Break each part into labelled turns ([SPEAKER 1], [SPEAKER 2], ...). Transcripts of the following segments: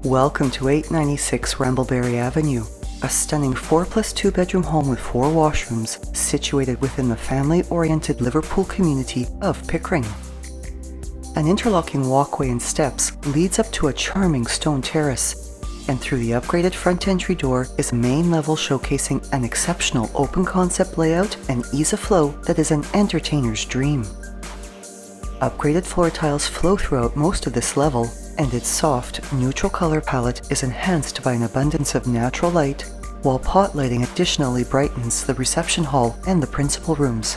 [SPEAKER 1] Welcome to 896 Rambleberry Avenue, a stunning 4+2 bedroom home with 4 washrooms situated within the family-oriented Liverpool community of Pickering. An interlocking walkway and steps leads up to a charming stone terrace, and through the upgraded front entry door is a main level showcasing an exceptional open concept layout and ease of flow that is an entertainer's dream. Upgraded floor tiles flow throughout most of this level, and its soft, neutral color palette is enhanced by an abundance of natural light, while pot lighting additionally brightens the reception hall and the principal rooms.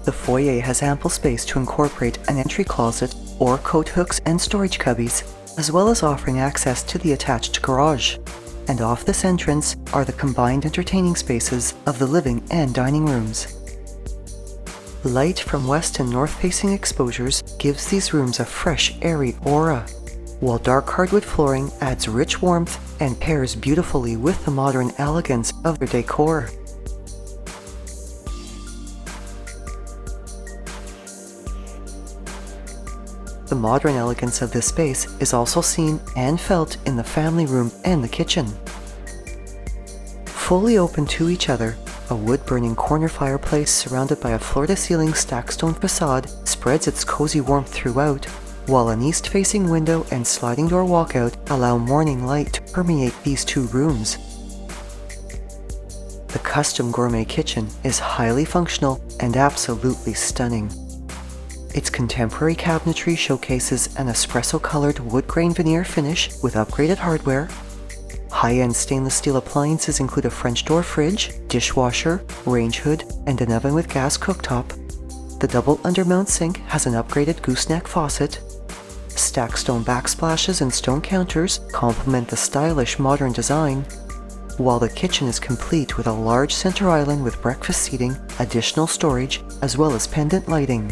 [SPEAKER 1] The foyer has ample space to incorporate an entry closet or coat hooks and storage cubbies, as well as offering access to the attached garage. And off this entrance are the combined entertaining spaces of the living and dining rooms. Light from west and north-facing exposures gives these rooms a fresh, airy aura, while dark hardwood flooring adds rich warmth and pairs beautifully with the modern elegance of their decor. The modern elegance of this space is also seen and felt in the family room and the kitchen. Fully open to each other, a wood-burning corner fireplace surrounded by a floor-to-ceiling stackstone facade spreads its cozy warmth throughout, while an east-facing window and sliding door walkout allow morning light to permeate these two rooms. The custom gourmet kitchen is highly functional and absolutely stunning. Its contemporary cabinetry showcases an espresso-colored wood grain veneer finish with upgraded hardware. High-end stainless steel appliances include a French door fridge, dishwasher, range hood, and an oven with gas cooktop. The double undermount sink has an upgraded gooseneck faucet. Stacked stone backsplashes and stone counters complement the stylish modern design, while the kitchen is complete with a large center island with breakfast seating, additional storage, as well as pendant lighting.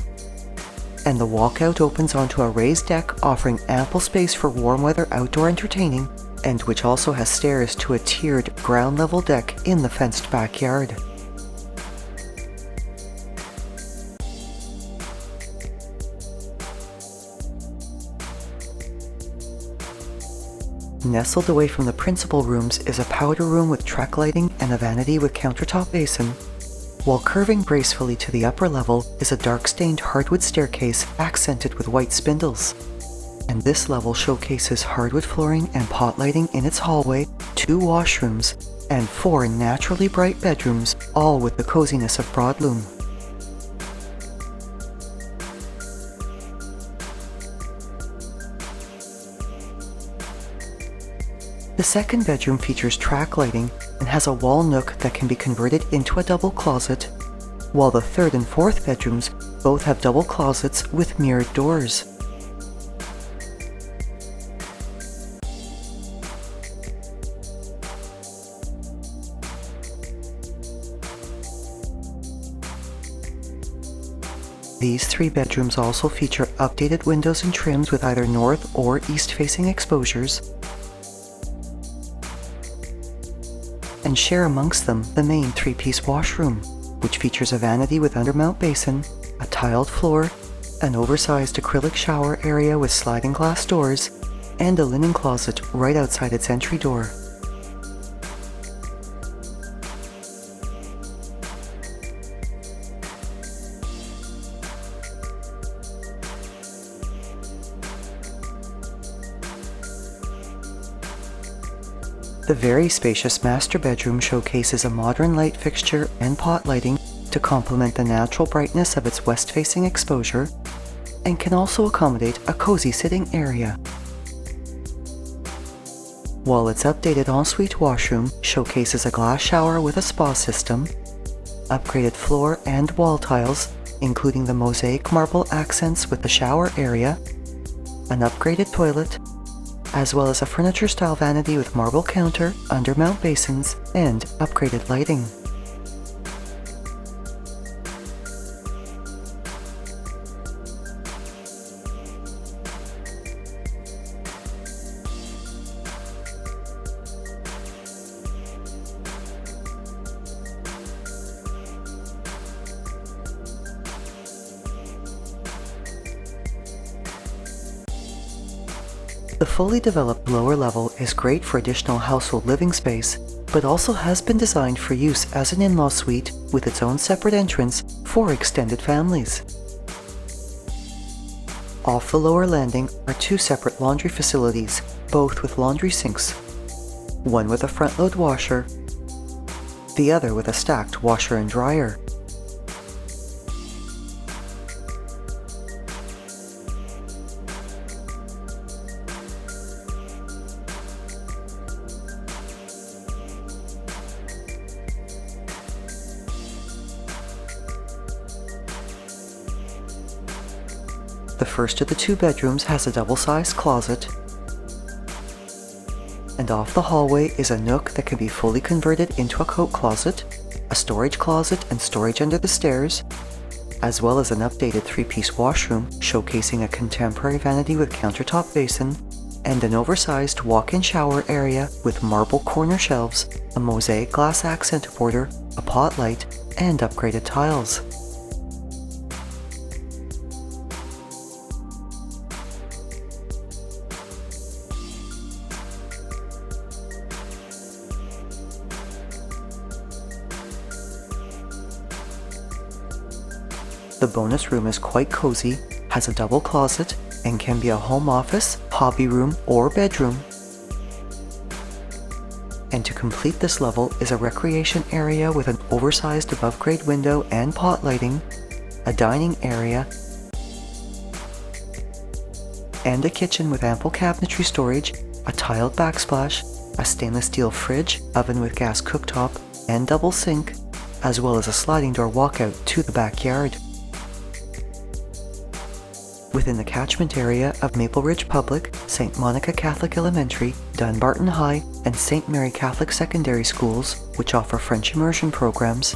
[SPEAKER 1] And the walkout opens onto a raised deck offering ample space for warm weather outdoor entertaining, and which also has stairs to a tiered ground-level deck in the fenced backyard. Nestled away from the principal rooms is a powder room with track lighting and a vanity with countertop basin, while curving gracefully to the upper level is a dark-stained hardwood staircase accented with white spindles. And this level showcases hardwood flooring and pot lighting in its hallway, 2 washrooms, and 4 naturally bright bedrooms, all with the coziness of broadloom. The second bedroom features track lighting and has a wall nook that can be converted into a double closet, while the third and fourth bedrooms both have double closets with mirrored doors. These 3 bedrooms also feature updated windows and trims with either north or east-facing exposures, and share amongst them the main 3-piece washroom, which features a vanity with undermount basin, a tiled floor, an oversized acrylic shower area with sliding glass doors, and a linen closet right outside its entry door. The very spacious master bedroom showcases a modern light fixture and pot lighting to complement the natural brightness of its west-facing exposure, and can also accommodate a cozy sitting area. While its updated ensuite washroom showcases a glass shower with a spa system, upgraded floor and wall tiles, including the mosaic marble accents with the shower area, an upgraded toilet, as well as a furniture-style vanity with marble counter, undermount basins, and upgraded lighting. The fully developed lower level is great for additional household living space, but also has been designed for use as an in-law suite with its own separate entrance for extended families. Off the lower landing are two separate laundry facilities, both with laundry sinks, one with a front-load washer, the other with a stacked washer and dryer. The first of the two bedrooms has a double-sized closet, and off the hallway is a nook that can be fully converted into a coat closet, a storage closet and storage under the stairs, as well as an updated three-piece washroom showcasing a contemporary vanity with countertop basin, and an oversized walk-in shower area with marble corner shelves, a mosaic glass accent border, a pot light, and upgraded tiles. The bonus room is quite cozy, has a double closet, and can be a home office, hobby room, or bedroom. And to complete this level is a recreation area with an oversized above-grade window and pot lighting, a dining area, and a kitchen with ample cabinetry storage, a tiled backsplash, a stainless steel fridge, oven with gas cooktop, and double sink, as well as a sliding door walkout to the backyard. Within the catchment area of Maple Ridge Public, St. Monica Catholic Elementary, Dunbarton High, and St. Mary Catholic Secondary Schools, which offer French immersion programs,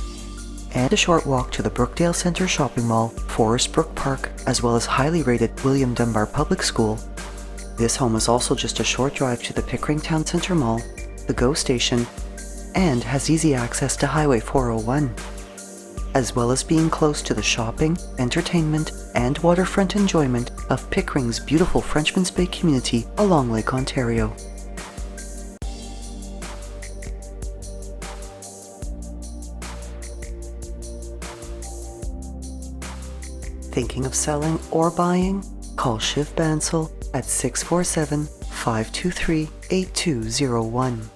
[SPEAKER 1] and a short walk to the Brookdale Centre Shopping Mall, Forest Brook Park, as well as highly rated William Dunbar Public School. This home is also just a short drive to the Pickering Town Centre Mall, the GO Station, and has easy access to Highway 401. As well as being close to the shopping, entertainment, and waterfront enjoyment of Pickering's beautiful Frenchman's Bay community along Lake Ontario. Thinking of selling or buying? Call Shiv Bansal at 647-523-8201.